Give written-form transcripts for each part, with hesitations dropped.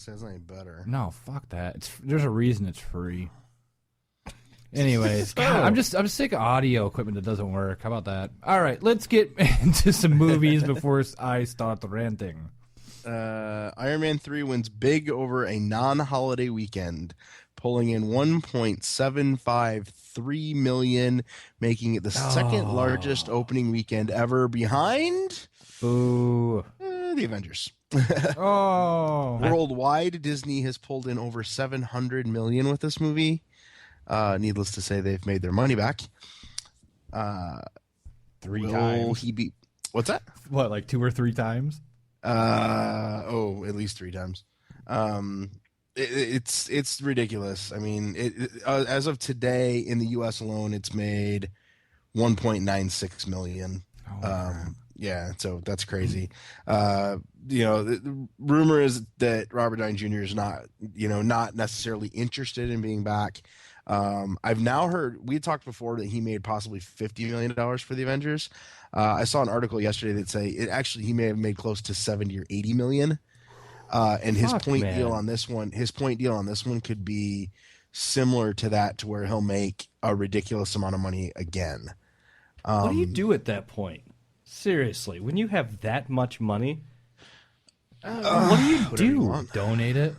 It's not any better. No, fuck that. There's a reason it's free. Anyways, God, I'm sick of audio equipment that doesn't work. How about that? All right, let's get into some movies before I start ranting. Iron Man 3 wins big over a non-holiday weekend, pulling in $1.753 million, making it the second largest opening weekend ever, behind Boo. The Avengers. Worldwide, Disney has pulled in over $700 million with this movie. Needless to say, they've made their money back. Three times. What's that? What, like 2 or 3 times? At least 3 times. It's ridiculous. I mean, as of today in the U.S. alone, it's made $1.96 million. Yeah, so that's crazy. The rumor is that Robert Downey Jr. is not necessarily interested in being back. I've now heard, we had talked before that he made possibly $50 million for the Avengers. I saw an article yesterday that say he may have made close to 70 or 80 million. And his point deal on this one could be similar to that, to where he'll make a ridiculous amount of money again. What do you do at that point? Seriously, when you have that much money, what do you do? Donate it?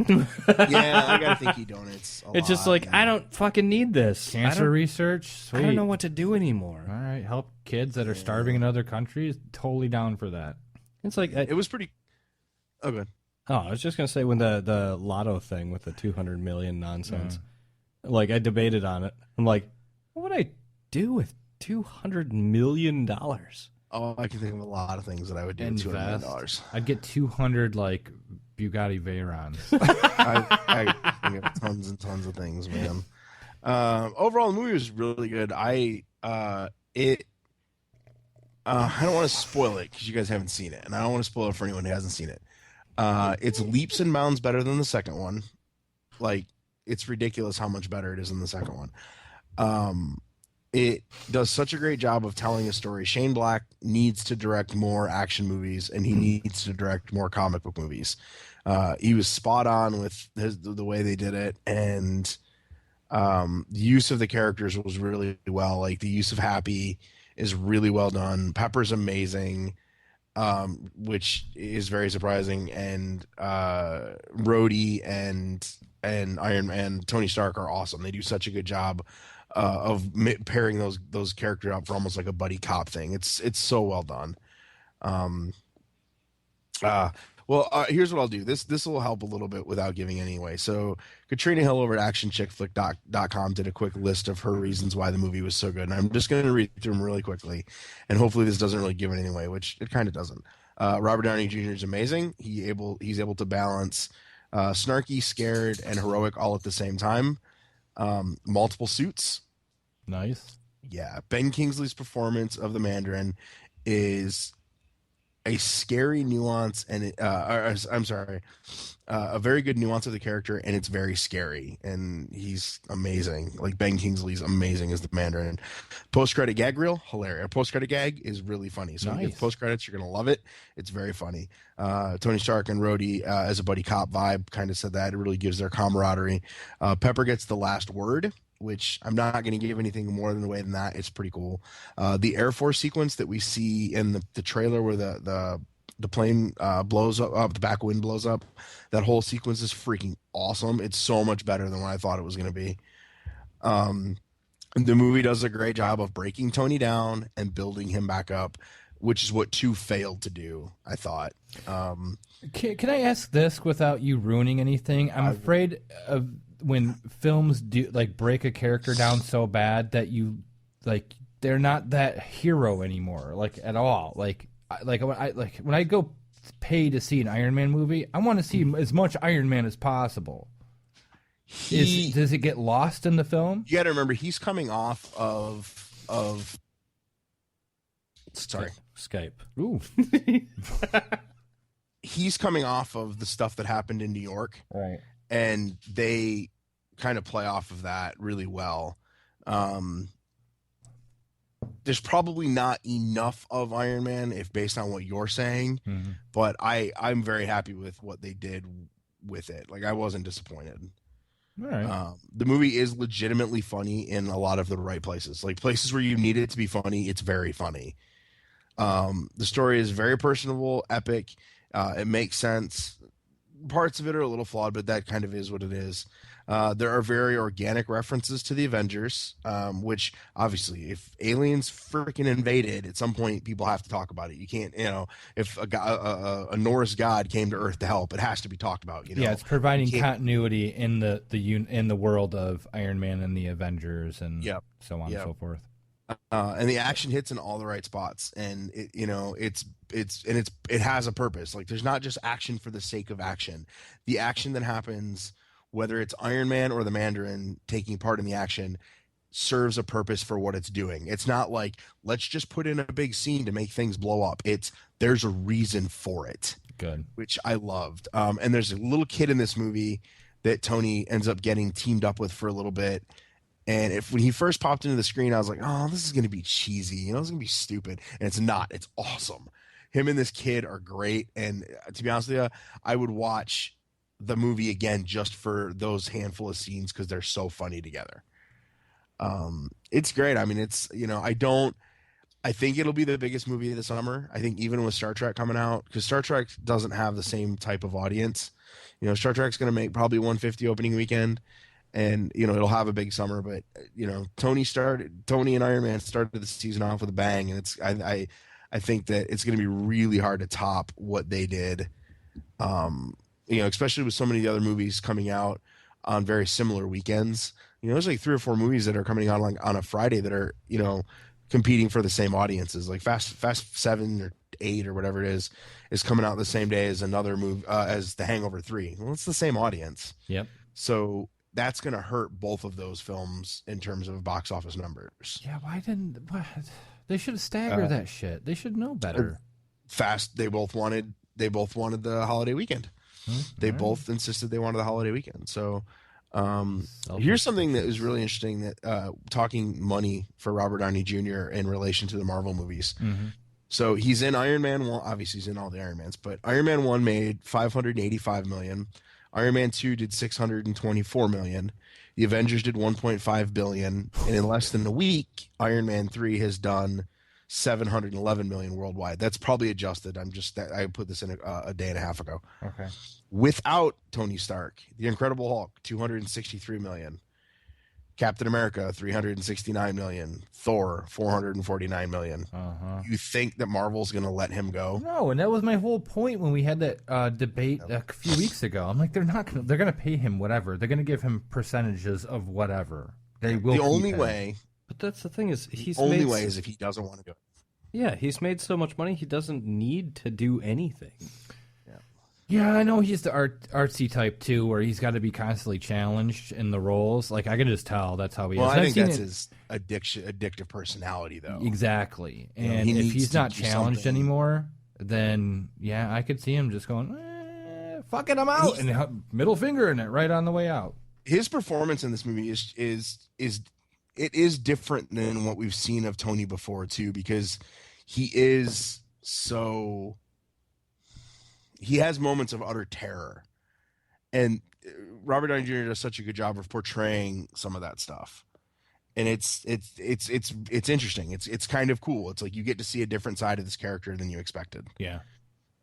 Yeah, I gotta think he donates a lot. Just like, I don't fucking need this. Cancer research? Sweet. I don't know what to do anymore. All right, help kids that are starving in other countries? Totally down for that. It's like... it was pretty... Oh, good. Oh, I was just going to say, when the lotto thing with the 200 million nonsense, like, I debated on it. I'm like, what would I do with $200 million? Oh, I can think of a lot of things that I would do with $200 million. I'd get 200, like, Bugatti Veyrons. I think of tons and tons of things, man. Overall, the movie was really good. I don't want to spoil it because you guys haven't seen it, and I don't want to spoil it for anyone who hasn't seen it. It's leaps and bounds better than the second one. Like, it's ridiculous how much better it is than the second one. It does such a great job of telling a story. Shane Black needs to direct more action movies, and he needs to direct more comic book movies. He was spot on with the way they did it, and the use of the characters was really well. Like, the use of Happy is really well done. Pepper's amazing, which is very surprising, and Rhodey and Iron Man, Tony Stark are awesome. They do such a good job of pairing those characters up for almost like a buddy cop thing. It's so well done. Here's what I'll do. This will help a little bit without giving any away. So Katrina Hill over at actionchickflick.com did a quick list of her reasons why the movie was so good. And I'm just going to read through them really quickly. And hopefully this doesn't really give anything away, which it kind of doesn't. Robert Downey Jr. is amazing. He's able to balance snarky, scared, and heroic all at the same time. Multiple suits. Nice. Yeah. Ben Kingsley's performance of the Mandarin is a scary nuance, and a very good nuance of the character, and it's very scary, and he's amazing. Like, Ben Kingsley's amazing as the Mandarin. Post-credit gag reel, hilarious. Post-credit gag is really funny. So if post-credits, you're gonna love it. It's very funny. Tony Stark and Rhodey as a buddy cop vibe kind of said that. It really gives their camaraderie. Pepper gets the last word, which I'm not going to give anything more than away than that. It's pretty cool. The Air Force sequence that we see in the trailer where the plane blows up, the back wind blows up, that whole sequence is freaking awesome. It's so much better than what I thought it was going to be. The movie does a great job of breaking Tony down and building him back up, which is what 2 failed to do, I thought. Can I ask this without you ruining anything? I'm afraid of when films do, like, break a character down so bad that you, like, they're not that hero anymore, like, at all. Like when I go pay to see an Iron Man movie, I want to see as much Iron Man as possible. Does it get lost in the film? You got to remember, he's coming off of Skype. Ooh. He's coming off of the stuff that happened in New York. Right. And they kind of play off of that really well. There's probably not enough of Iron Man, if based on what you're saying, but I'm very happy with what they did with it. Like, I wasn't disappointed. All right. The movie is legitimately funny in a lot of the right places. Like, places where you need it to be funny, it's very funny. The story is very personable, epic. It makes sense. Parts of it are a little flawed, but that kind of is what it is. There are very organic references to the Avengers, which obviously, if aliens freaking invaded, at some point people have to talk about it. You can't, if a Norse god came to Earth to help, it has to be talked about. Yeah, it's providing continuity in the world of Iron Man and the Avengers and so on and so forth. And the action hits in all the right spots, and it has a purpose. Like, there's not just action for the sake of action. The action that happens, whether it's Iron Man or the Mandarin taking part in the action, serves a purpose for what it's doing. It's not like, let's just put in a big scene to make things blow up. There's a reason for it. Good. Which I loved. And there's a little kid in this movie that Tony ends up getting teamed up with for a little bit. And when he first popped into the screen, I was like, oh, this is going to be cheesy. It's going to be stupid. And it's not. It's awesome. Him and this kid are great. And to be honest with you, I would watch the movie again just for those handful of scenes because they're so funny together. It's great. I mean, I think it'll be the biggest movie of the summer. I think even with Star Trek coming out, because Star Trek doesn't have the same type of audience. Star Trek's going to make probably 150 opening weekend. And it'll have a big summer, but Tony and Iron Man started the season off with a bang, and I think that it's going to be really hard to top what they did. Especially with so many other movies coming out on very similar weekends. There's like 3 or 4 movies that are coming out on a Friday that are competing for the same audiences. Like Fast 7 or 8 or whatever it is coming out the same day as another movie as The Hangover 3. Well, it's the same audience. Yep. So that's going to hurt both of those films in terms of box office numbers. Yeah, they should have staggered that shit. They should know better. Fast, they both wanted the holiday weekend. They both insisted they wanted the holiday weekend. So here's something that is really interesting, that talking money for Robert Downey Jr. in relation to the Marvel movies. Mm-hmm. So he's in Iron Man 1. Obviously, he's in all the Iron Mans, but Iron Man 1 made $585 million. Iron Man 2 did $624 million. The Avengers did $1.5 billion. And in less than a week, Iron Man 3 has done $711 million worldwide. That's probably adjusted. I put this in a day and a half ago. Okay. Without Tony Stark, The Incredible Hulk, $263 million. Captain America, $369 million. Thor, $449 million. You think that Marvel's going to let him go? No, and that was my whole point when we had that debate a few weeks ago. I'm like, they're going to pay him whatever. They're going to give him percentages of whatever. They will. The only way. But that's the thing is, is if he doesn't want to do it. Yeah, he's made so much money, he doesn't need to do anything. Yeah, I know he's the artsy type too, where he's got to be constantly challenged in the roles. Like, I can just tell that's how he is. Well, I think that's his addictive personality, though. Exactly. And if he's not challenged anymore, then yeah, I could see him just going, "Fuck it, I'm out," and middle finger in it right on the way out. His performance in this movie is different than what we've seen of Tony before too, because he has moments of utter terror, and Robert Downey Jr. does such a good job of portraying some of that stuff, and it's interesting. It's kind of cool. It's like you get to see a different side of this character than you expected. Yeah.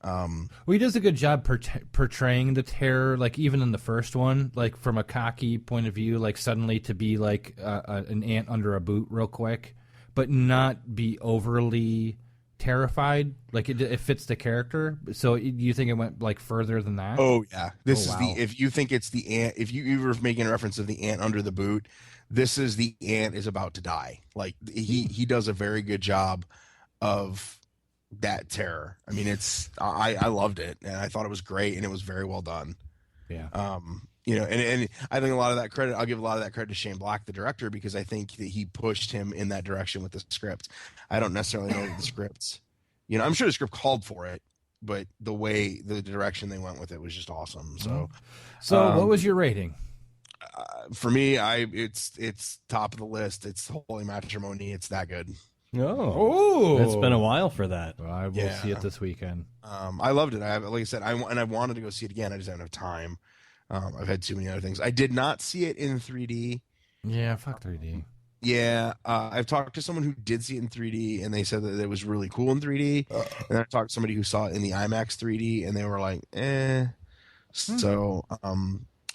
Well, he does a good job portraying the terror, like even in the first one, like from a cocky point of view, like suddenly to be like an ant under a boot real quick, but not be overly terrified. Like it fits the character. So you think it went like further than that? Oh yeah, if you think it's the ant, if you were making a reference of the ant under the boot, this is the ant is about to die. Like he does a very good job of that terror. I mean, I loved it, and I thought it was great, and it was very well done. Yeah. And I think a lot of that credit, I'll give a lot of that credit to Shane Black, the director, because I think that he pushed him in that direction with the script. I don't necessarily know the scripts. I'm sure the script called for it, but the direction they went with it was just awesome. So what was your rating? For me, it's top of the list. It's Holy Matrimony. It's that good. Oh, it's been a while for that. Well, I will see it this weekend. I loved it. Like I said, I wanted to go see it again. I just haven't have time. I've had too many other things. I did not see it in 3D. Yeah, fuck 3D. Yeah, I've talked to someone who did see it in 3D, and they said that it was really cool in 3D. And I talked to somebody who saw it in the IMAX 3D, and they were like, eh. So,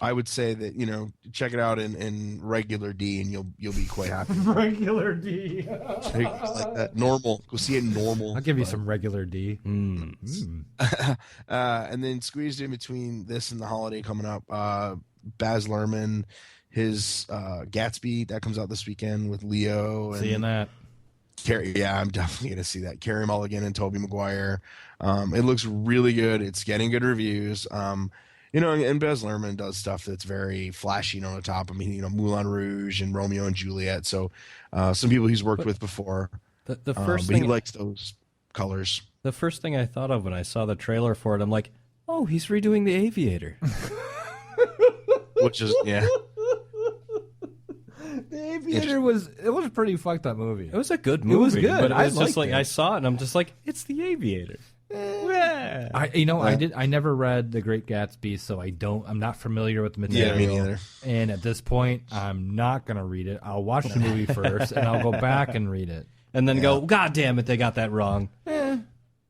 I would say that, check it out in regular D, and you'll be quite happy. Regular D. Like that. Normal. Go see it in normal. I'll give you some regular D. And then squeezed in between this and the holiday coming up, Baz Luhrmann, his Gatsby that comes out this weekend with Leo. And seeing that. I'm definitely gonna see that. Carey Mulligan and Tobey Maguire. It looks really good. It's getting good reviews. And Baz Luhrmann does stuff that's very flashy and on the top. I mean, Moulin Rouge and Romeo and Juliet. So some people he's worked with before. The first but thing he likes those colors. The first thing I thought of when I saw the trailer for it, I'm like, oh, he's redoing The Aviator. Which is, yeah. The Aviator was a pretty fucked up movie. It was a good movie. It was good. But I was just liked like it. I saw it and I'm just like, it's The Aviator. Yeah. I never read The Great Gatsby, so I'm not familiar with the material. Yeah, me neither. And at this point, I'm not gonna read it. I'll watch the movie first, and I'll go back and read it. And then go, God damn it, they got that wrong.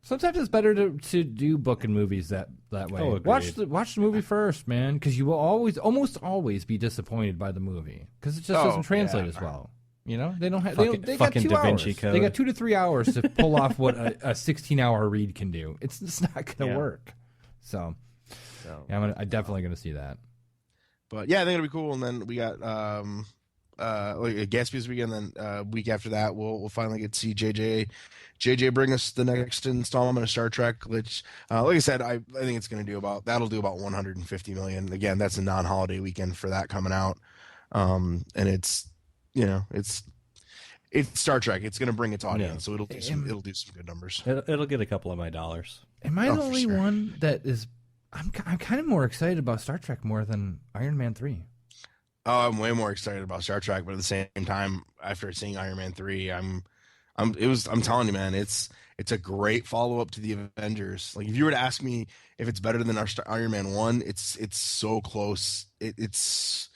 Sometimes it's better to do book and movies that way. Oh, watch the movie first, man, because you will almost always be disappointed by the movie because it just doesn't translate as well. They don't have they got 2 Da Vinci hours. Code. They got 2 to 3 hours to pull off what a 16-hour read can do. It's not gonna work. So yeah, I'm definitely gonna see that. But yeah, I think it'll be cool. And then we got Gatsby's weekend. Then week after that, we'll finally get to see JJ bring us the next installment of Star Trek. Which, like I said, I think it's going to do about 150 million. Again, that's a non-holiday weekend for that coming out. And it's Star Trek. It's going to bring its audience, so it'll do some good numbers. It'll get a couple of my dollars. Am I the only one that is? I'm kind of more excited about Star Trek more than Iron Man 3. Oh, I'm way more excited about Star Trek, but at the same time, after seeing Iron Man 3, I'm telling you, man, it's a great follow up to the Avengers. Like, if you were to ask me if it's better than our Iron Man 1, it's so close. It's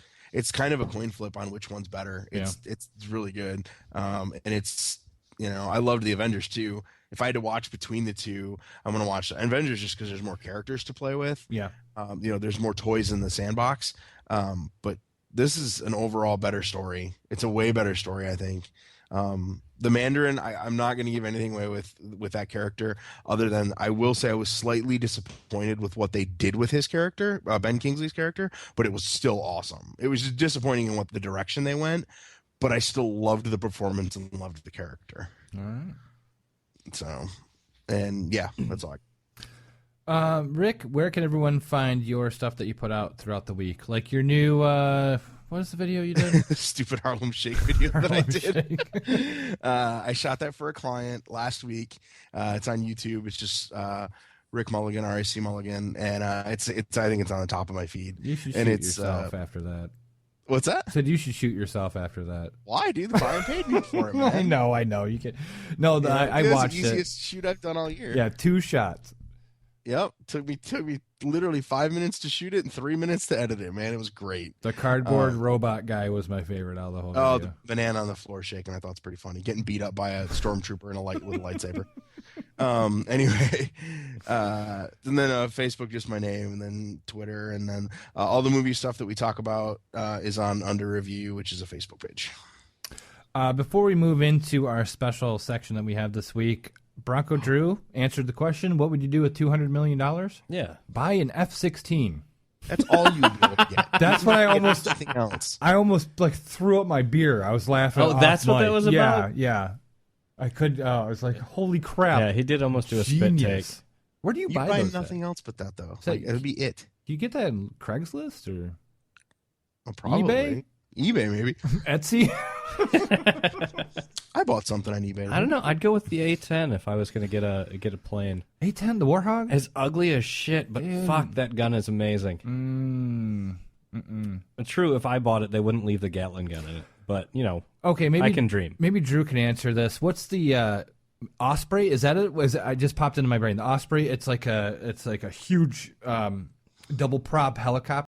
kind of a coin flip on which one's better. It's really good. And it's, I loved the Avengers too. If I had to watch between the two, I'm going to watch the Avengers just because there's more characters to play with. Yeah. There's more toys in the sandbox. But this is an overall better story. It's a way better story, I think. The Mandarin, I'm not going to give anything away with that character, other than I will say I was slightly disappointed with what they did with his character, Ben Kingsley's character, but it was still awesome. It was just disappointing in what the direction they went, but I still loved the performance and loved the character. All right. So, and yeah, that's all I Rick, where can everyone find your stuff that you put out throughout the week? Like your new, what is the video you did? Stupid Harlem Shake video that I did. I shot that for a client last week. It's on YouTube. It's just Rick Mulligan, RIC Mulligan, and I think it's on the top of my feed. You should shoot yourself after that. What's that? I said you should shoot yourself after that. Why, dude? The client paid me for it, man. I know. You can. No, I watched it. The easiest shoot I've done all year. Yeah, 2 shots. Yep. Took me literally 5 minutes to shoot it and 3 minutes to edit it, man. It was great. The cardboard robot guy was my favorite out of the whole video. Oh, the banana on the floor shaking. I thought it's pretty funny. Getting beat up by a stormtrooper with a lightsaber. Anyway, and then Facebook, just my name, and then Twitter, and then all the movie stuff that we talk about is on Under Review, which is a Facebook page. Before we move into our special section that we have this week, Bronco Drew answered the question, what would you do with $200 million? Yeah. Buy an F-16. That's all you'd be able to get. That's what I almost... Nothing else. I almost threw up my beer. I was laughing. Oh, that's what that was about? Yeah. I was like, holy crap. Yeah, he did almost do a spit take. Where do you buy buy those nothing else but that, though. It would be it. Do you get that in Craigslist or probably. eBay maybe. Etsy? I bought something on eBay. I don't know. I'd go with the A10 if I was going to get a plane. A10, the Warhog? As ugly as shit, but fuck, that gun is amazing. Mm-mm. True, if I bought it, they wouldn't leave the Gatling gun in it. but Okay, maybe I can dream. Maybe Drew can answer this. What's the Osprey? Is that it? I just popped into my brain. The Osprey. It's like a huge double prop helicopter.